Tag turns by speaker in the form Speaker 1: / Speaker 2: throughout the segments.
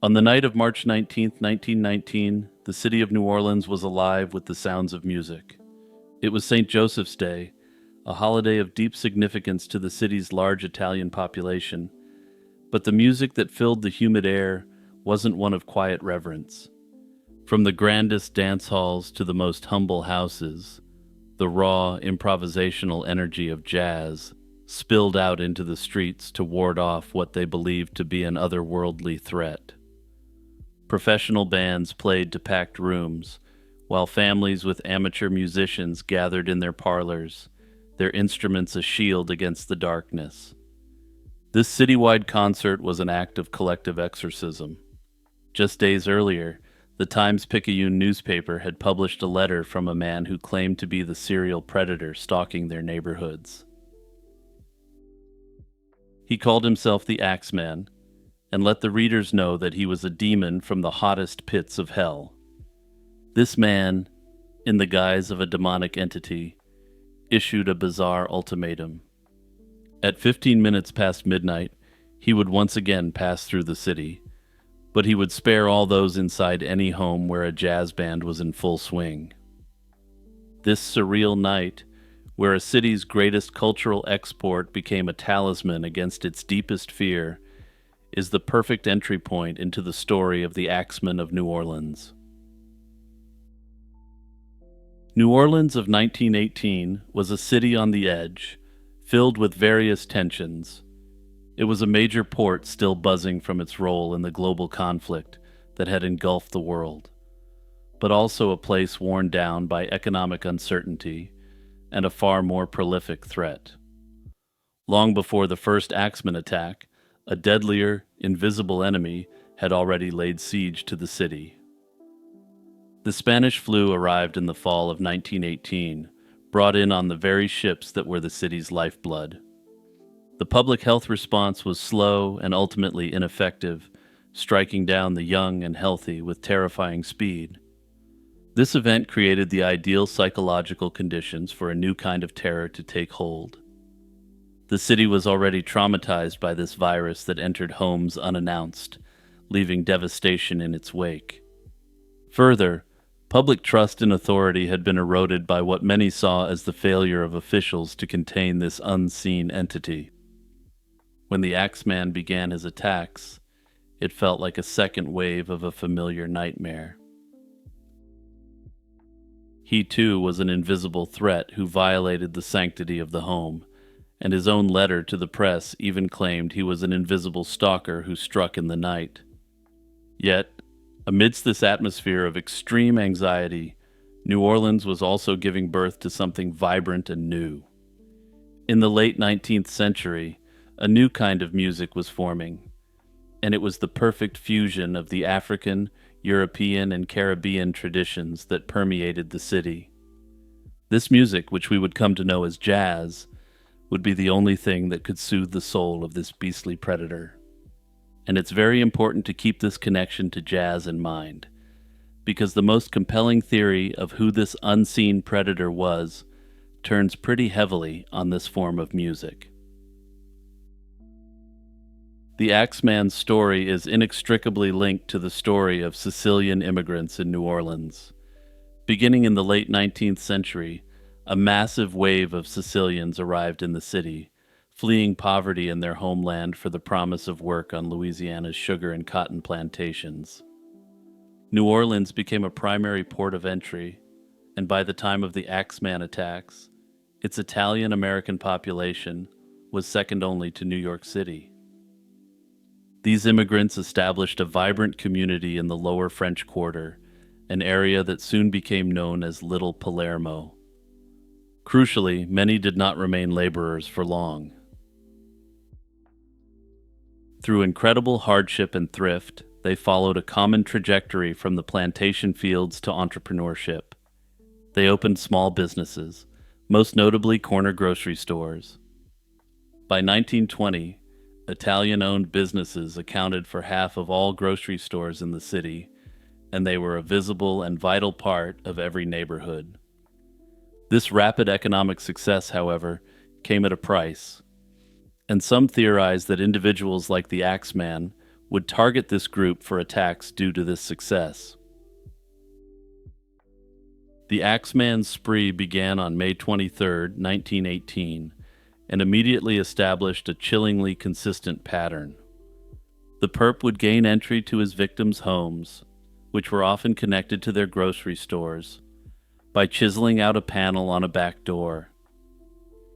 Speaker 1: On the night of March 19th, 1919, the city of New Orleans was alive with the sounds of music. It was St. Joseph's Day, a holiday of deep significance to the city's large Italian population, but the music that filled the humid air wasn't one of quiet reverence. From the grandest dance halls to the most humble houses, the raw, improvisational energy of jazz spilled out into the streets to ward off what they believed to be an otherworldly threat. Professional bands played to packed rooms, while families with amateur musicians gathered in their parlors, their instruments a shield against the darkness. This citywide concert was an act of collective exorcism. Just days earlier, the Times-Picayune newspaper had published a letter from a man who claimed to be the serial predator stalking their neighborhoods. He called himself the Axeman, and let the readers know that he was a demon from the hottest pits of hell. This man, in the guise of a demonic entity, issued a bizarre ultimatum. At 15 minutes past midnight, he would once again pass through the city, but he would spare all those inside any home where a jazz band was in full swing. This surreal night, where a city's greatest cultural export became a talisman against its deepest fear, is the perfect entry point into the story of the Axeman of New Orleans. New Orleans of 1918 was a city on the edge, filled with various tensions. It was a major port still buzzing from its role in the global conflict that had engulfed the world, but also a place worn down by economic uncertainty and a far more prolific threat. Long before the first Axeman attack, a deadlier, invisible enemy had already laid siege to the city. The Spanish flu arrived in the fall of 1918, brought in on the very ships that were the city's lifeblood. The public health response was slow and ultimately ineffective, striking down the young and healthy with terrifying speed. This event created the ideal psychological conditions for a new kind of terror to take hold. The city was already traumatized by this virus that entered homes unannounced, leaving devastation in its wake. Further, public trust in authority had been eroded by what many saw as the failure of officials to contain this unseen entity. When the Axeman began his attacks, it felt like a second wave of a familiar nightmare. He too was an invisible threat who violated the sanctity of the home, and his own letter to the press even claimed he was an invisible stalker who struck in the night. Yet, amidst this atmosphere of extreme anxiety, New Orleans was also giving birth to something vibrant and new. In the late 19th century, a new kind of music was forming, and it was the perfect fusion of the African, European, and Caribbean traditions that permeated the city. This music, which we would come to know as jazz, would be the only thing that could soothe the soul of this beastly predator. And it's very important to keep this connection to jazz in mind, because the most compelling theory of who this unseen predator was turns pretty heavily on this form of music. The Axeman's story is inextricably linked to the story of Sicilian immigrants in New Orleans. Beginning in the late 19th century, a massive wave of Sicilians arrived in the city, fleeing poverty in their homeland for the promise of work on Louisiana's sugar and cotton plantations. New Orleans became a primary port of entry, and by the time of the Axeman attacks, its Italian-American population was second only to New York City. These immigrants established a vibrant community in the lower French Quarter, an area that soon became known as Little Palermo. Crucially, many did not remain laborers for long. Through incredible hardship and thrift, they followed a common trajectory from the plantation fields to entrepreneurship. They opened small businesses, most notably corner grocery stores. By 1920, Italian-owned businesses accounted for half of all grocery stores in the city, and they were a visible and vital part of every neighborhood. This rapid economic success, however, came at a price, and some theorize that individuals like the Axeman would target this group for attacks due to this success. The Axeman spree began on May 23, 1918, and immediately established a chillingly consistent pattern. The perp would gain entry to his victims' homes, which were often connected to their grocery stores, by chiseling out a panel on a back door.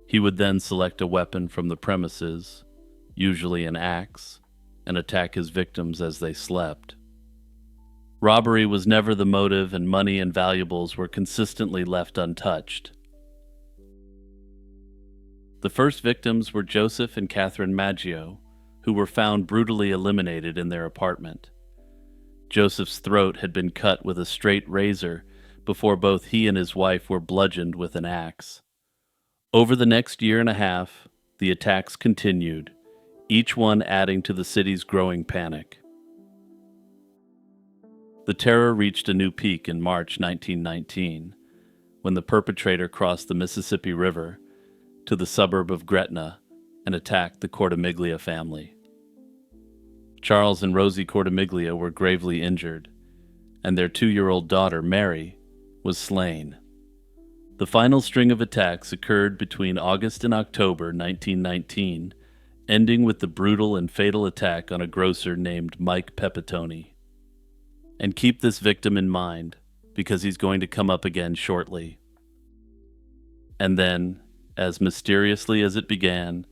Speaker 1: He would then select a weapon from the premises, usually an axe, and attack his victims as they slept. Robbery was never the motive, and money and valuables were consistently left untouched. The first victims were Joseph and Catherine Maggio, who were found brutally eliminated in their apartment. Joseph's throat had been cut with a straight razor before both he and his wife were bludgeoned with an axe. Over the next year and a half, the attacks continued, each one adding to the city's growing panic. The terror reached a new peak in March 1919, when the perpetrator crossed the Mississippi River to the suburb of Gretna and attacked the Cortimiglia family. Charles and Rosie Cortimiglia were gravely injured, and their 2-year-old daughter, Mary, was slain. The final string of attacks occurred between August and October 1919, ending with the brutal and fatal attack on a grocer named Mike Pepitone. And keep this victim in mind, because he's going to come up again shortly. And then, as mysteriously as it began,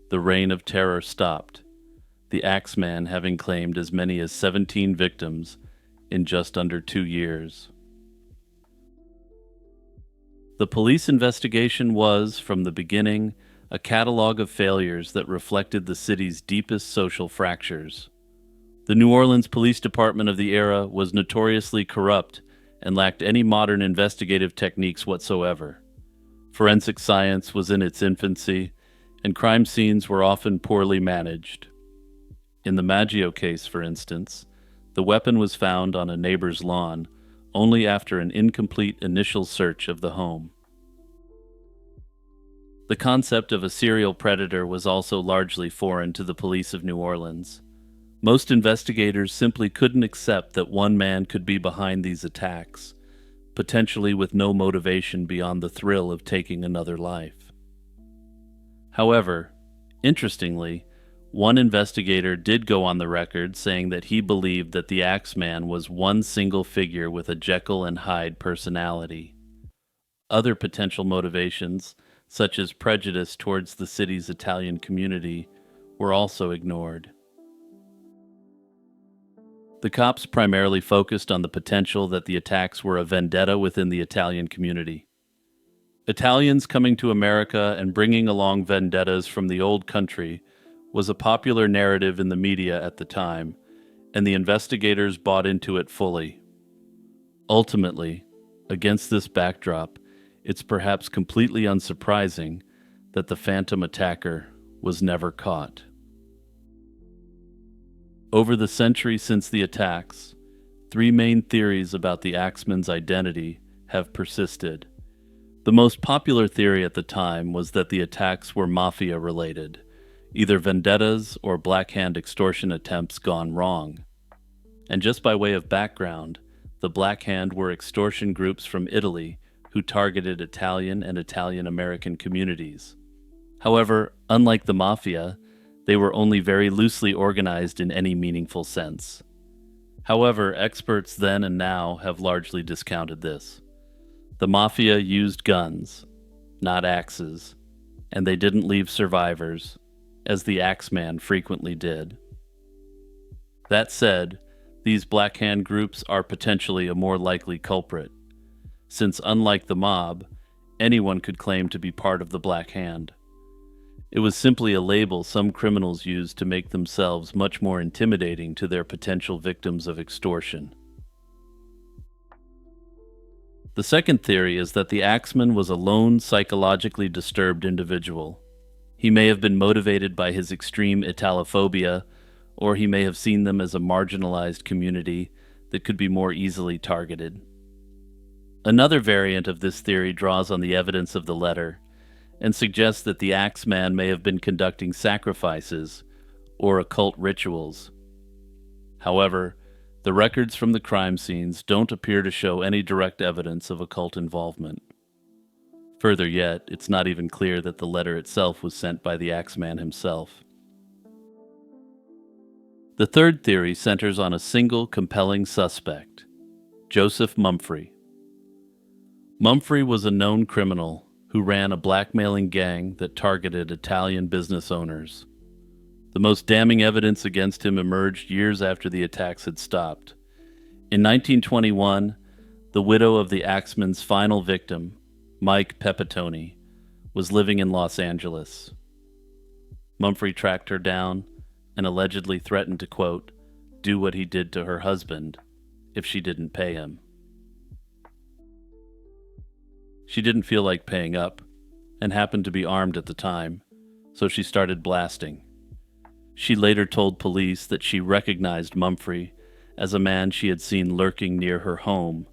Speaker 1: the reign of terror stopped, the Axeman having claimed as many as 17 victims in just under 2 years. The police investigation was, from the beginning, a catalog of failures that reflected the city's deepest social fractures. The New Orleans Police Department of the era was notoriously corrupt and lacked any modern investigative techniques whatsoever. Forensic science was in its infancy, and crime scenes were often poorly managed. In the Maggio case, for instance, the weapon was found on a neighbor's lawn only after an incomplete initial search of the home. The concept of a serial predator was also largely foreign to the police of New Orleans. Most investigators simply couldn't accept that one man could be behind these attacks, potentially with no motivation beyond the thrill of taking another life. However, interestingly, one investigator did go on the record saying that he believed that the Axeman was one single figure with a Jekyll and Hyde personality. Other potential motivations, such as prejudice towards the city's Italian community, were also ignored. The cops primarily focused on the potential that the attacks were a vendetta within the Italian community. Italians coming to America and bringing along vendettas from the old country was a popular narrative in the media at the time, and the investigators bought into it fully. Ultimately, against this backdrop, it's perhaps completely unsurprising that the phantom attacker was never caught. Over the century since the attacks, 3 main theories about the Axeman's identity have persisted. The most popular theory at the time was that the attacks were mafia-related, either vendettas or Black Hand extortion attempts gone wrong. And just by way of background, the Black Hand were extortion groups from Italy who targeted Italian and Italian-American communities. However, unlike the mafia, they were only very loosely organized in any meaningful sense. However, experts then and now have largely discounted this. The mafia used guns, not axes, and they didn't leave survivors, as the Axeman frequently did. That said, these Black Hand groups are potentially a more likely culprit, since unlike the mob, anyone could claim to be part of the Black Hand. It was simply a label some criminals used to make themselves much more intimidating to their potential victims of extortion. The second theory is that the Axeman was a lone, psychologically disturbed individual. He may have been motivated by his extreme Italophobia, or he may have seen them as a marginalized community that could be more easily targeted. Another variant of this theory draws on the evidence of the letter and suggests that the Axeman may have been conducting sacrifices or occult rituals. However, the records from the crime scenes don't appear to show any direct evidence of occult involvement. Further yet, it's not even clear that the letter itself was sent by the Axeman himself. The third theory centers on a single compelling suspect, Joseph Mumfre. Mumfre was a known criminal who ran a blackmailing gang that targeted Italian business owners. The most damning evidence against him emerged years after the attacks had stopped. In 1921, the widow of the Axeman's final victim, Mike Pepitone, was living in Los Angeles. Mumfre tracked her down and allegedly threatened to, quote, do what he did to her husband if she didn't pay him. She didn't feel like paying up and happened to be armed at the time, so she started blasting. She later told police that she recognized Mumfre as a man she had seen lurking near her home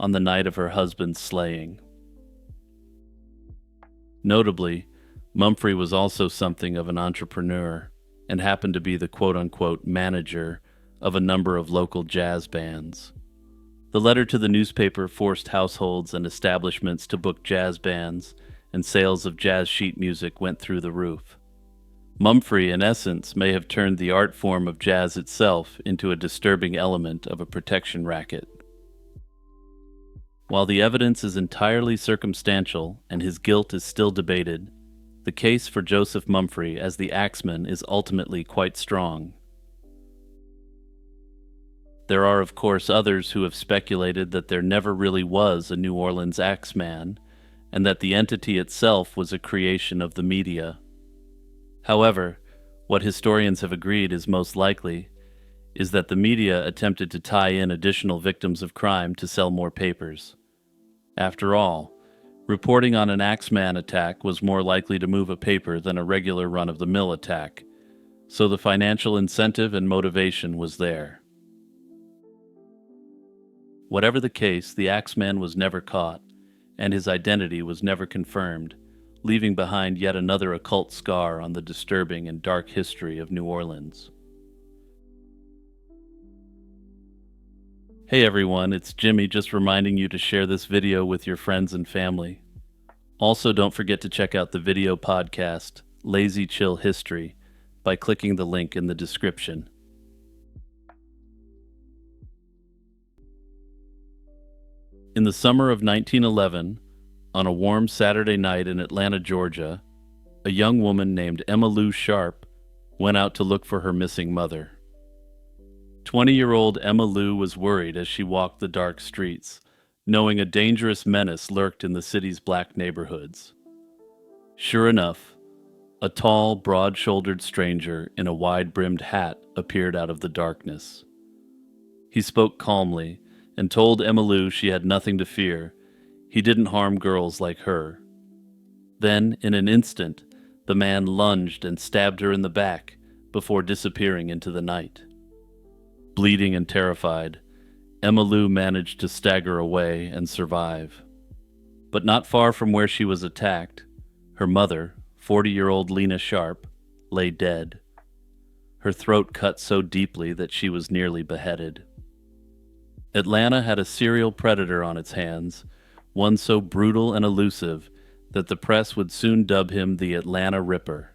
Speaker 1: on the night of her husband's slaying. Notably, Mumfre was also something of an entrepreneur and happened to be the quote-unquote manager of a number of local jazz bands. The letter to the newspaper forced households and establishments to book jazz bands, and sales of jazz sheet music went through the roof. Mumfre, in essence, may have turned the art form of jazz itself into a disturbing element of a protection racket. While the evidence is entirely circumstantial and his guilt is still debated, the case for Joseph Mumfre as the Axeman is ultimately quite strong. There are, of course, others who have speculated that there never really was a New Orleans Axeman, and that the entity itself was a creation of the media. However, what historians have agreed is most likely is that the media attempted to tie in additional victims of crime to sell more papers. After all, reporting on an Axeman attack was more likely to move a paper than a regular run-of-the-mill attack, so the financial incentive and motivation was there. Whatever the case, the Axeman was never caught, and his identity was never confirmed, leaving behind yet another occult scar on the disturbing and dark history of New Orleans. Hey everyone, it's Jimmy just reminding you to share this video with your friends and family. Also, don't forget to check out the video podcast, Lazy Chill History, by clicking the link in the description. In the summer of 1911, on a warm Saturday night in Atlanta, Georgia, a young woman named Emma Lou Sharp went out to look for her missing mother. 20-year-old Emma Lou was worried as she walked the dark streets, knowing a dangerous menace lurked in the city's black neighborhoods. Sure enough, a tall, broad-shouldered stranger in a wide-brimmed hat appeared out of the darkness. He spoke calmly and told Emma Lou she had nothing to fear. He didn't harm girls like her. Then, in an instant, the man lunged and stabbed her in the back before disappearing into the night. Bleeding and terrified, Emma Lou managed to stagger away and survive. But not far from where she was attacked, her mother, 40-year-old Lena Sharp, lay dead. Her throat cut so deeply that she was nearly beheaded. Atlanta had a serial predator on its hands, one so brutal and elusive that the press would soon dub him the Atlanta Ripper.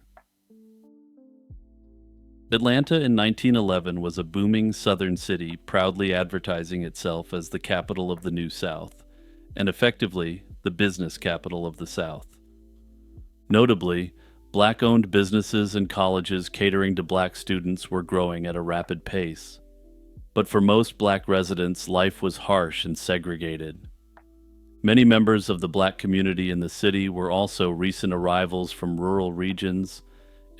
Speaker 1: Atlanta in 1911 was a booming southern city proudly advertising itself as the capital of the New South, and effectively the business capital of the South. Notably, black-owned businesses and colleges catering to black students were growing at a rapid pace. But for most black residents, life was harsh and segregated. Many members of the black community in the city were also recent arrivals from rural regions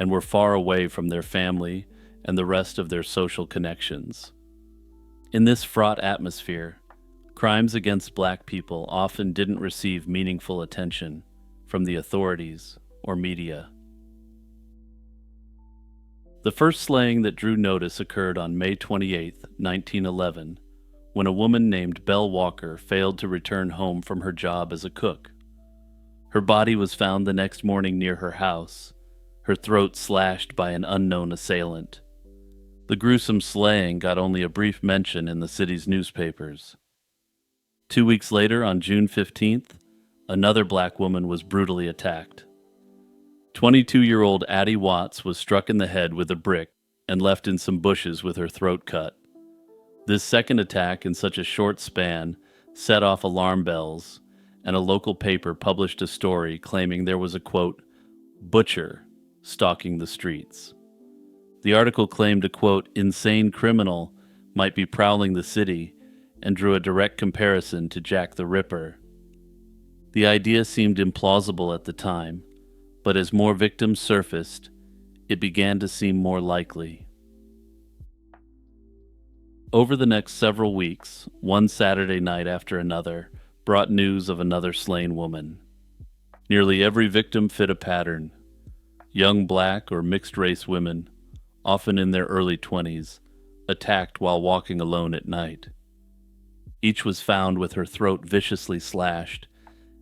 Speaker 1: and were far away from their family and the rest of their social connections. In this fraught atmosphere, crimes against black people often didn't receive meaningful attention from the authorities or media. The first slaying that drew notice occurred on May 28, 1911, when a woman named Belle Walker failed to return home from her job as a cook. Her body was found the next morning near her house, her throat slashed by an unknown assailant. The gruesome slaying got only a brief mention in the city's newspapers. 2 weeks later, on June 15th, another black woman was brutally attacked. 22-year-old Addie Watts was struck in the head with a brick and left in some bushes with her throat cut. This second attack in such a short span set off alarm bells, and a local paper published a story claiming there was a, quote, butcher stalking the streets. The article claimed a, quote, insane criminal might be prowling the city and drew a direct comparison to Jack the Ripper. The idea seemed implausible at the time, but as more victims surfaced, it began to seem more likely. Over the next several weeks, one Saturday night after another brought news of another slain woman. Nearly every victim fit a pattern. Young black or mixed-race women, often in their early 20s, attacked while walking alone at night. Each was found with her throat viciously slashed,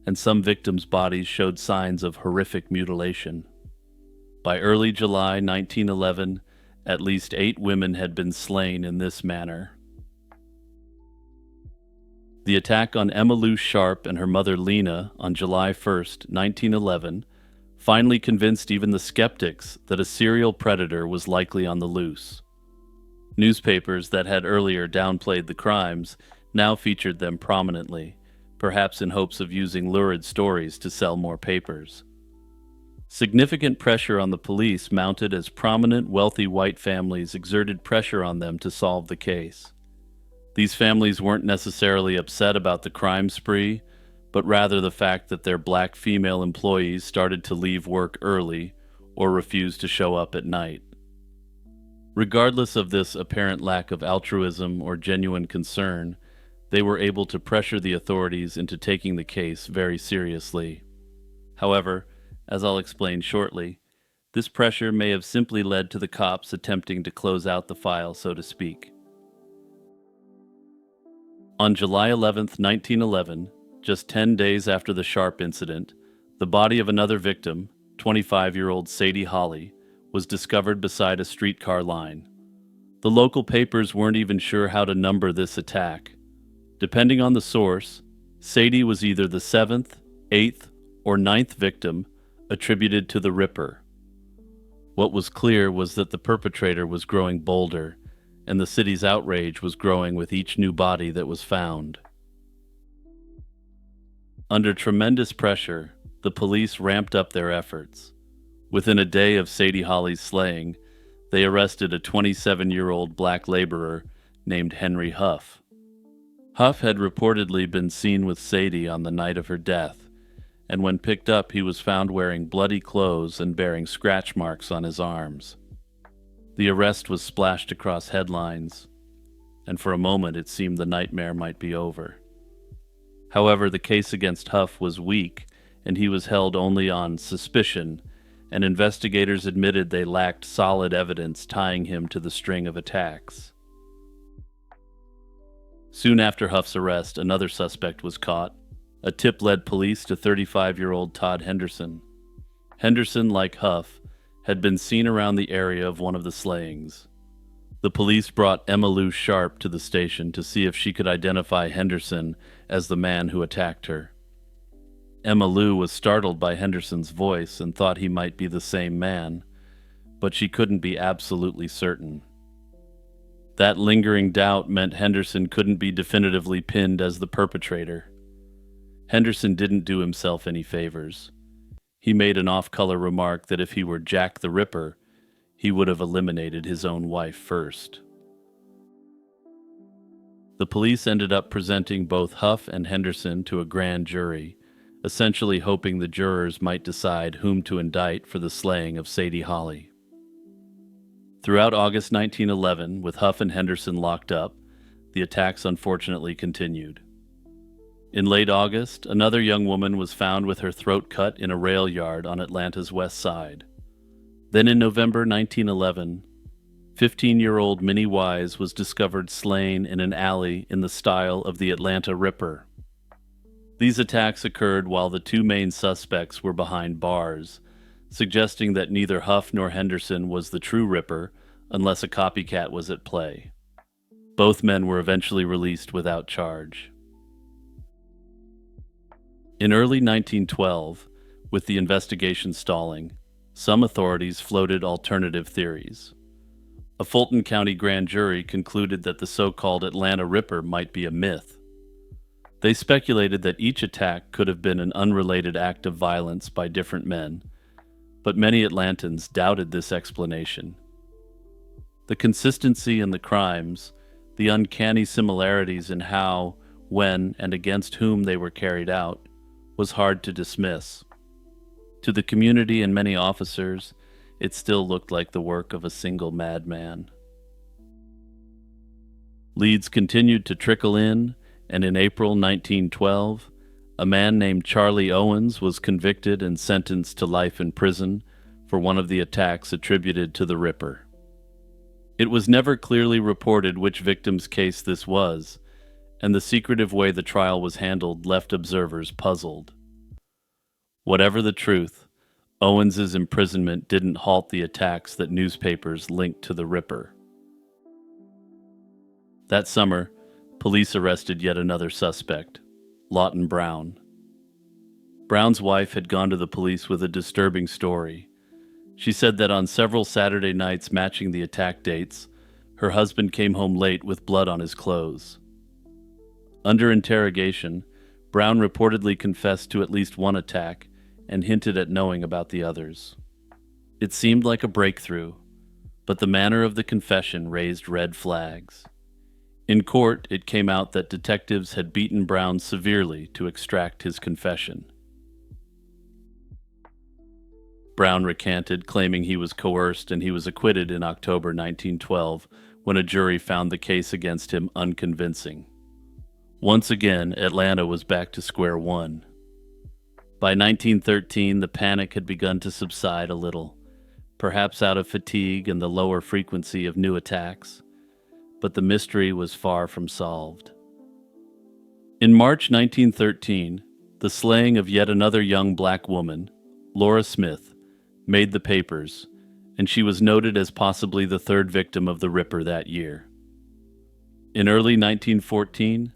Speaker 1: and some victims' bodies showed signs of horrific mutilation. By early July 1911, at least 8 women had been slain in this manner. The attack on Emma Lou Sharp and her mother Lena on July 1st, 1911, finally convinced even the skeptics that a serial predator was likely on the loose. Newspapers that had earlier downplayed the crimes now featured them prominently, perhaps in hopes of using lurid stories to sell more papers. Significant pressure on the police mounted as prominent, wealthy white families exerted pressure on them to solve the case. These families weren't necessarily upset about the crime spree, but rather the fact that their black female employees started to leave work early or refused to show up at night. Regardless of this apparent lack of altruism or genuine concern, they were able to pressure the authorities into taking the case very seriously. However, as I'll explain shortly, this pressure may have simply led to the cops attempting to close out the file, so to speak. On July 11, 1911, just 10 days after the Sharp incident, the body of another victim, 25-year-old Sadie Holly, was discovered beside a streetcar line. The local papers weren't even sure how to number this attack. Depending on the source, Sadie was either the 7th, 8th, or 9th victim attributed to the Ripper. What was clear was that the perpetrator was growing bolder, and the city's outrage was growing with each new body that was found. Under tremendous pressure, the police ramped up their efforts. Within a day of Sadie Holly's slaying, they arrested a 27-year-old black laborer named Henry Huff. Huff had reportedly been seen with Sadie on the night of her death, and when picked up he was found wearing bloody clothes and bearing scratch marks on his arms. The arrest was splashed across headlines, and for a moment it seemed the nightmare might be over. However, the case against Huff was weak, and he was held only on suspicion, and investigators admitted they lacked solid evidence tying him to the string of attacks. Soon after Huff's arrest, another suspect was caught. A tip led police to 35-year-old Todd Henderson. Henderson, like Huff, had been seen around the area of one of the slayings. The police brought Emma Lou Sharp to the station to see if she could identify Henderson as the man who attacked her. Emma Lou was startled by Henderson's voice and thought he might be the same man, but she couldn't be absolutely certain. That lingering doubt meant Henderson couldn't be definitively pinned as the perpetrator. Henderson didn't do himself any favors. He made an off-color remark that if he were Jack the Ripper, he would have eliminated his own wife first. The police ended up presenting both Huff and Henderson to a grand jury, essentially hoping the jurors might decide whom to indict for the slaying of Sadie Holly. Throughout August 1911, with Huff and Henderson locked up, the attacks unfortunately continued. In late August, another young woman was found with her throat cut in a rail yard on Atlanta's west side. Then in November 1911, 15-year-old Minnie Wise was discovered slain in an alley in the style of the Atlanta Ripper. These attacks occurred while the two main suspects were behind bars, suggesting that neither Huff nor Henderson was the true Ripper unless a copycat was at play. Both men were eventually released without charge. In early 1912, with the investigation stalling, some authorities floated alternative theories. A Fulton County grand jury concluded that the so-called Atlanta Ripper might be a myth. They speculated that each attack could have been an unrelated act of violence by different men, but many Atlantans doubted this explanation. The consistency in the crimes, the uncanny similarities in how, when, and against whom they were carried out, was hard to dismiss. To the community and many officers, it still looked like the work of a single madman. Leads continued to trickle in, and in April 1912, a man named Charlie Owens was convicted and sentenced to life in prison for one of the attacks attributed to the Ripper. It was never clearly reported which victim's case this was, and the secretive way the trial was handled left observers puzzled. Whatever the truth, Owens's imprisonment didn't halt the attacks that newspapers linked to the Ripper. That summer, police arrested yet another suspect, Lawton Brown. Brown's wife had gone to the police with a disturbing story. She said that on several Saturday nights matching the attack dates, her husband came home late with blood on his clothes. Under interrogation, Brown reportedly confessed to at least one attack and hinted at knowing about the others. It seemed like a breakthrough, but the manner of the confession raised red flags. In court, it came out that detectives had beaten Brown severely to extract his confession. Brown recanted, claiming he was coerced, and he was acquitted in October 1912 when a jury found the case against him unconvincing. Once again, Atlanta was back to square one. By 1913, the panic had begun to subside a little, perhaps out of fatigue and the lower frequency of new attacks, but the mystery was far from solved. In March 1913, the slaying of yet another young black woman, Laura Smith, made the papers, and she was noted as possibly the third victim of the Ripper that year. In early 1914,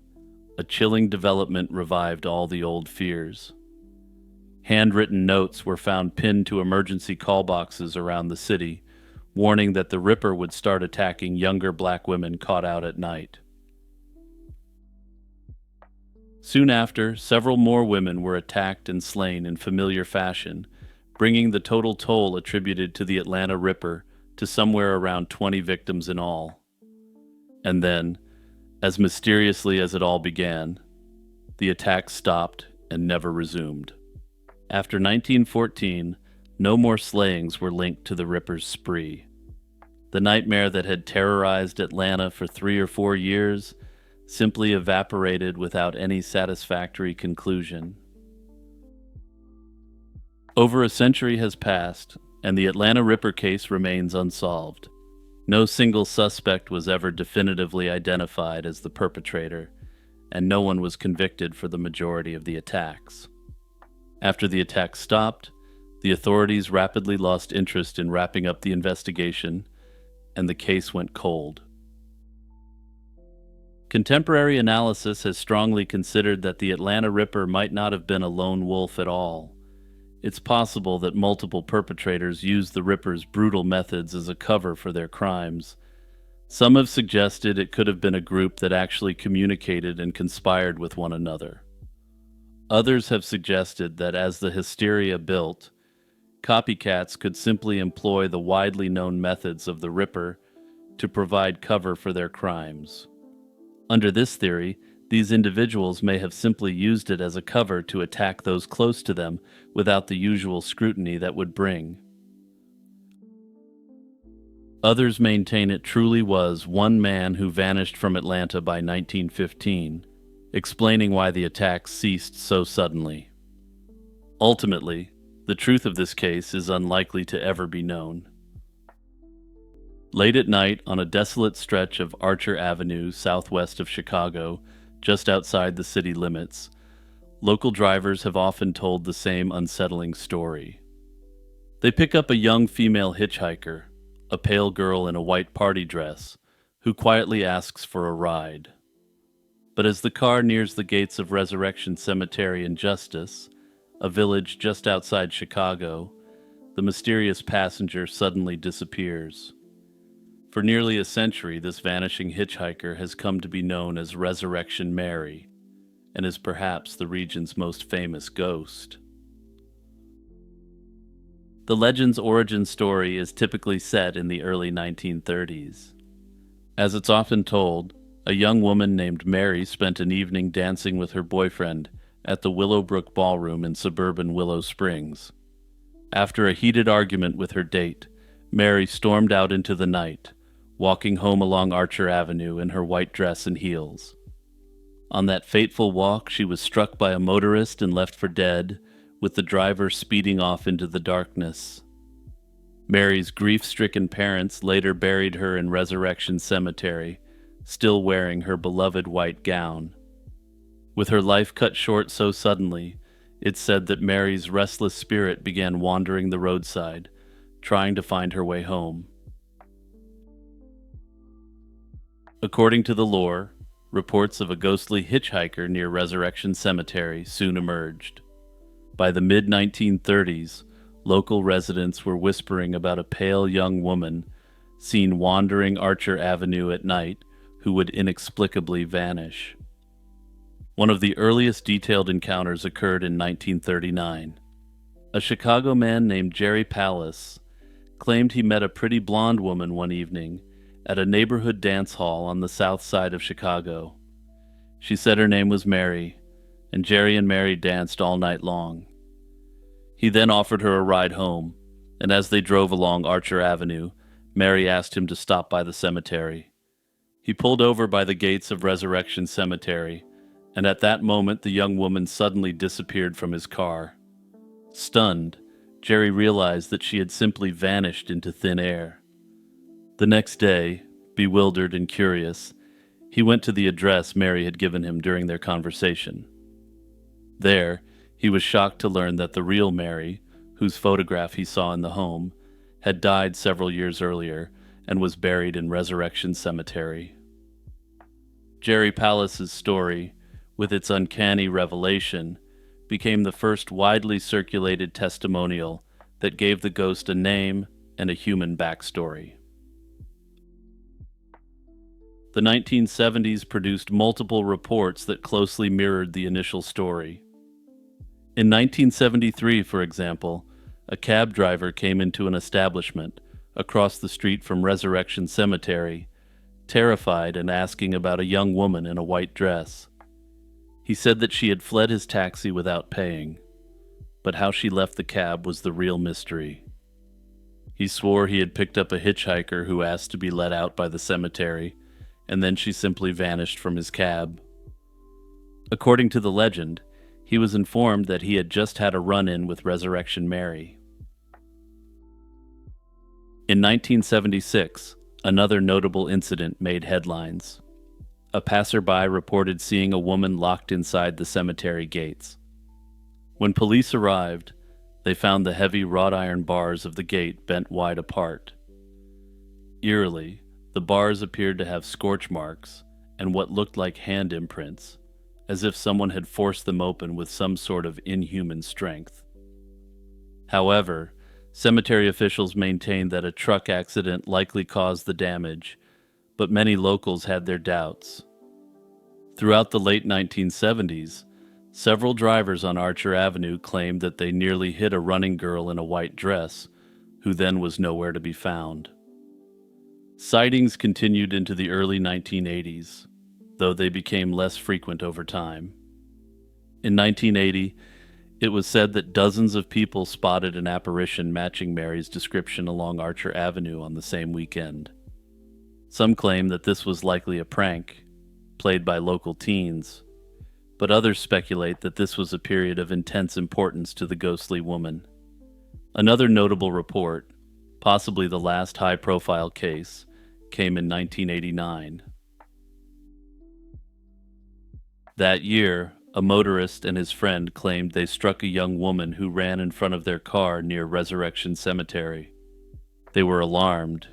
Speaker 1: a chilling development revived all the old fears. Handwritten notes were found pinned to emergency call boxes around the city, warning that the Ripper would start attacking younger black women caught out at night. Soon after, several more women were attacked and slain in familiar fashion, bringing the total toll attributed to the Atlanta Ripper to somewhere around 20 victims in all. And then, as mysteriously as it all began, the attacks stopped and never resumed. After 1914, no more slayings were linked to the Ripper's spree. The nightmare that had terrorized Atlanta for 3 or 4 years simply evaporated without any satisfactory conclusion. Over a century has passed, and the Atlanta Ripper case remains unsolved. No single suspect was ever definitively identified as the perpetrator, and no one was convicted for the majority of the attacks. After the attacks stopped, the authorities rapidly lost interest in wrapping up the investigation, and the case went cold. Contemporary analysis has strongly considered that the Atlanta Ripper might not have been a lone wolf at all. It's possible that multiple perpetrators used the Ripper's brutal methods as a cover for their crimes. Some have suggested it could have been a group that actually communicated and conspired with one another. Others have suggested that as the hysteria built, copycats could simply employ the widely known methods of the Ripper to provide cover for their crimes. Under this theory, these individuals may have simply used it as a cover to attack those close to them without the usual scrutiny that would bring. Others maintain it truly was one man who vanished from Atlanta by 1915, explaining why the attacks ceased so suddenly. Ultimately, the truth of this case is unlikely to ever be known. Late at night, on a desolate stretch of Archer Avenue southwest of Chicago, just outside the city limits, local drivers have often told the same unsettling story. They pick up a young female hitchhiker, a pale girl in a white party dress, who quietly asks for a ride. But as the car nears the gates of Resurrection Cemetery in Justice, a village just outside Chicago, the mysterious passenger suddenly disappears. For nearly a century, this vanishing hitchhiker has come to be known as Resurrection Mary, and is perhaps the region's most famous ghost. The legend's origin story is typically set in the early 1930s. As it's often told, a young woman named Mary spent an evening dancing with her boyfriend at the Willowbrook Ballroom in suburban Willow Springs. After a heated argument with her date, Mary stormed out into the night, walking home along Archer Avenue in her white dress and heels. On that fateful walk, she was struck by a motorist and left for dead, with the driver speeding off into the darkness. Mary's grief-stricken parents later buried her in Resurrection Cemetery, still wearing her beloved white gown. With her life cut short so suddenly, it's said that Mary's restless spirit began wandering the roadside, trying to find her way home. According to the lore, reports of a ghostly hitchhiker near Resurrection Cemetery soon emerged. By the mid-1930s, local residents were whispering about a pale young woman seen wandering Archer Avenue at night who would inexplicably vanish. One of the earliest detailed encounters occurred in 1939. A Chicago man named Jerry Pallas claimed he met a pretty blonde woman one evening at a neighborhood dance hall on the south side of Chicago. She said her name was Mary, and Jerry and Mary danced all night long. He then offered her a ride home, and as they drove along Archer Avenue, Mary asked him to stop by the cemetery. He pulled over by the gates of Resurrection Cemetery, and at that moment the young woman suddenly disappeared from his car. Stunned, Jerry realized that she had simply vanished into thin air. The next day, bewildered and curious, he went to the address Mary had given him during their conversation. There, he was shocked to learn that the real Mary, whose photograph he saw in the home, had died several years earlier and was buried in Resurrection Cemetery. Jerry Pallas's story, with its uncanny revelation, became the first widely circulated testimonial that gave the ghost a name and a human backstory. The 1970s produced multiple reports that closely mirrored the initial story. In 1973, for example, a cab driver came into an establishment across the street from Resurrection Cemetery, terrified and asking about a young woman in a white dress. He said that she had fled his taxi without paying, but how she left the cab was the real mystery. He swore he had picked up a hitchhiker who asked to be let out by the cemetery, and then she simply vanished from his cab. According to the legend, he was informed that he had just had a run-in with Resurrection Mary. In 1976, another notable incident made headlines. A passerby reported seeing a woman locked inside the cemetery gates. When police arrived, they found the heavy wrought iron bars of the gate bent wide apart. Eerily, the bars appeared to have scorch marks and what looked like hand imprints, as if someone had forced them open with some sort of inhuman strength. However, cemetery officials maintained that a truck accident likely caused the damage, but many locals had their doubts. Throughout the late 1970s, several drivers on Archer Avenue claimed that they nearly hit a running girl in a white dress, who then was nowhere to be found. Sightings continued into the early 1980s, though they became less frequent over time. In 1980, it was said that dozens of people spotted an apparition matching Mary's description along Archer Avenue on the same weekend. Some claim that this was likely a prank, played by local teens, but others speculate that this was a period of intense importance to the ghostly woman. Another notable report, possibly the last high-profile case, came in 1989. That year, a motorist and his friend claimed they struck a young woman who ran in front of their car near Resurrection Cemetery. They were alarmed,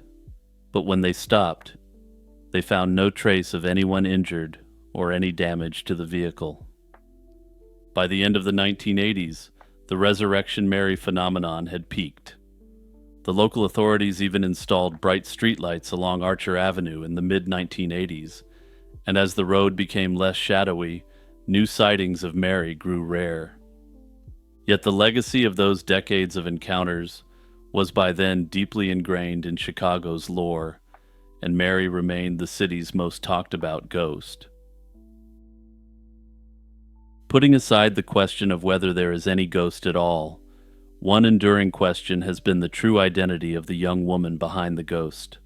Speaker 1: But when they stopped, they found no trace of anyone injured or any damage to the vehicle. By the end of the 1980s, the Resurrection Mary phenomenon had peaked. The local authorities even installed bright streetlights along Archer Avenue in the mid-1980s, and as the road became less shadowy, new sightings of Mary grew rare. Yet the legacy of those decades of encounters was by then deeply ingrained in Chicago's lore, and Mary remained the city's most talked about ghost. Putting aside the question of whether there is any ghost at all, one enduring question has been the true identity of the young woman behind the ghost.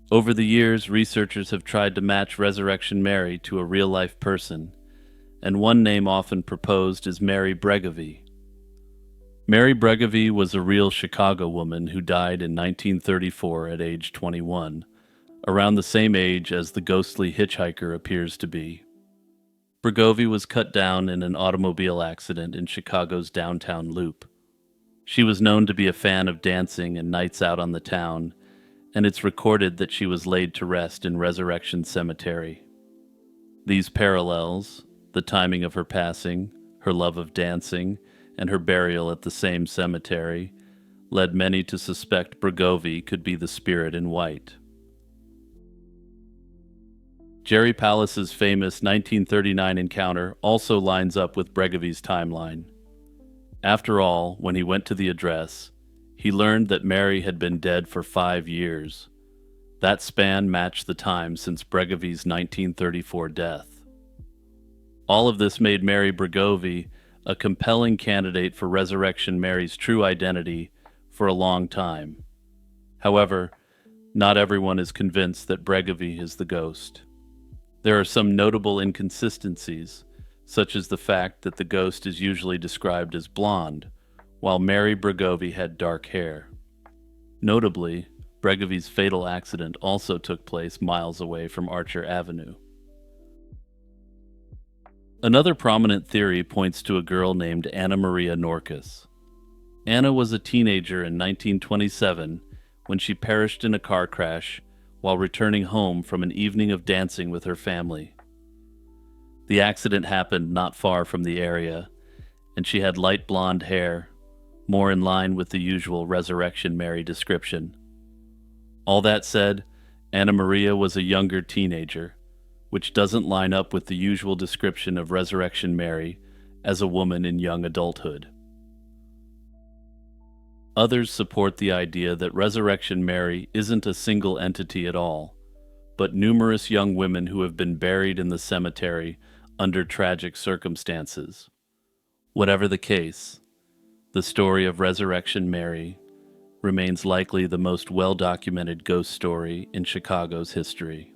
Speaker 1: Over the years, researchers have tried to match Resurrection Mary to a real-life person, and one name often proposed is Mary Bregovy. Mary Bregovy was a real Chicago woman who died in 1934 at age 21, around the same age as the ghostly hitchhiker appears to be. Bregovy was cut down in an automobile accident in Chicago's downtown loop. She was known to be a fan of dancing and nights out on the town, and it's recorded that she was laid to rest in Resurrection Cemetery. These parallels, the timing of her passing, her love of dancing, and her burial at the same cemetery, led many to suspect Bregovy could be the spirit in white. Jerry Pallas's famous 1939 encounter also lines up with Bregovy's timeline. After all, when he went to the address, he learned that Mary had been dead for 5 years. That span matched the time since Bregovy's 1934 death. All of this made Mary Bregovy a compelling candidate for Resurrection Mary's true identity for a long time. However, not everyone is convinced that Bregovy is the ghost. There are some notable inconsistencies, such as the fact that the ghost is usually described as blonde, while Mary Bregovy had dark hair. Notably, Bregovy's fatal accident also took place miles away from Archer Avenue. Another prominent theory points to a girl named Anna Maria Norkus. Anna was a teenager in 1927 when she perished in a car crash while returning home from an evening of dancing with her family. The accident happened not far from the area, and she had light blonde hair, more in line with the usual Resurrection Mary description. All that said, Anna Maria was a younger teenager, which doesn't line up with the usual description of Resurrection Mary as a woman in young adulthood. Others support the idea that Resurrection Mary isn't a single entity at all, but numerous young women who have been buried in the cemetery under tragic circumstances. Whatever the case, the story of Resurrection Mary remains likely the most well-documented ghost story in Chicago's history.